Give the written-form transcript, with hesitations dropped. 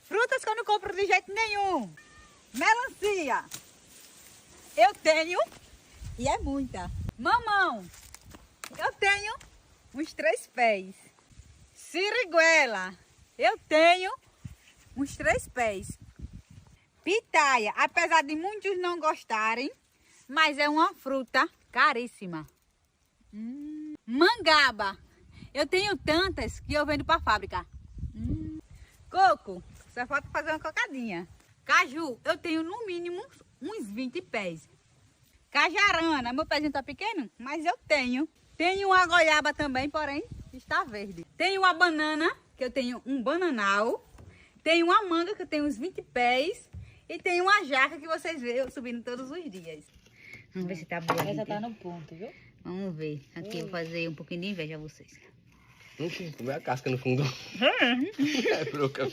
Frutas que eu não compro de jeito nenhum. Melancia. Eu tenho, e é muita. Mamão. Eu tenho uns 3 pés. Siriguela. Eu tenho uns 3 pés. Pitaia, apesar de muitos não gostarem, mas é uma fruta caríssima. Mangaba. Eu tenho tantas que eu vendo para a fábrica. Coco, só falta fazer uma cocadinha. Caju, eu tenho no mínimo uns 20 pés. Cajarana, meu pezinho tá pequeno, mas eu tenho. Tenho uma goiaba também, porém está verde. Tenho uma banana, que eu tenho um bananal. Tenho uma manga, que eu tenho uns 20 pés. E tenho uma jaca que vocês veem eu subindo todos os dias. Vamos ver se tá boa. Essa tá no ponto, viu? Vamos ver. Aqui eu vou fazer um pouquinho de inveja a vocês. Comer a casca no fundo. É broca.